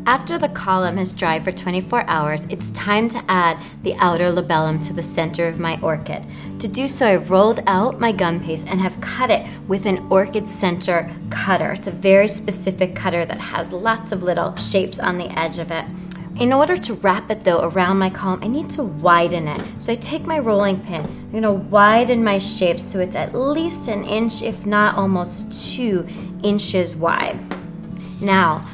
After the column has dried for 24 hours, it's time to add the outer labellum to the center of my orchid. To do so, I've rolled out my gum paste and have cut it with an orchid center cutter. It's a very specific cutter that has lots of little shapes on the edge of it. In order to wrap it though around my column, I need to widen it. So I take my rolling pin, I'm going to widen my shape so it's at least an inch, if not almost 2 inches wide. Now,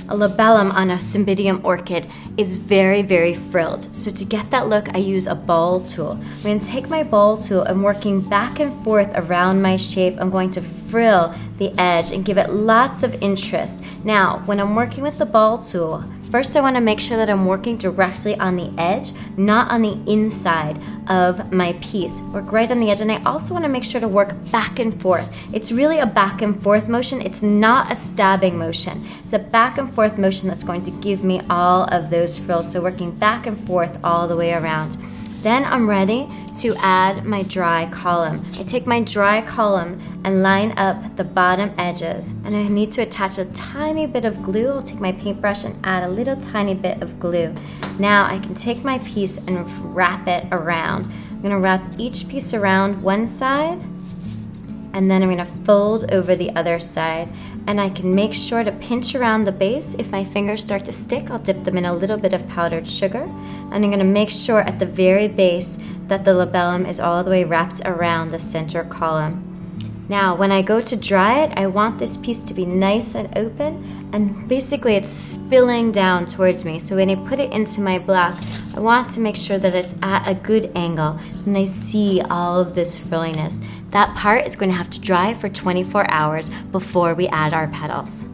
a labellum on a cymbidium orchid is very, very frilled. So to get that look, I use a ball tool. I'm going to take my ball tool and working back and forth around my shape, I'm going to frill the edge and give it lots of interest. Now, when I'm working with the ball tool, first I want to make sure that I'm working directly on the edge, not on the inside of my piece. Work right on the edge, and I also want to make sure to work back and forth. It's really a back and forth motion. It's not a stabbing motion. It's a back and forth motion that's going to give me all of those frills. So working back and forth all the way around. Then I'm ready to add my dry column. I take my dry column and line up the bottom edges, and I need to attach a tiny bit of glue. I'll take my paintbrush and add a little tiny bit of glue. Now I can take my piece and wrap it around. I'm going to wrap each piece around one side, and then I'm going to fold over the other side, and I can make sure to pinch around the base. If my fingers start to stick, I'll dip them in a little bit of powdered sugar, and I'm going to make sure at the very base that the labellum is all the way wrapped around the center column. Now, when I go to dry it, I want this piece to be nice and open, and basically it's spilling down towards me. So when I put it into my block, I want to make sure that it's at a good angle, and I see all of this frilliness. That part is going to have to dry for 24 hours before we add our petals.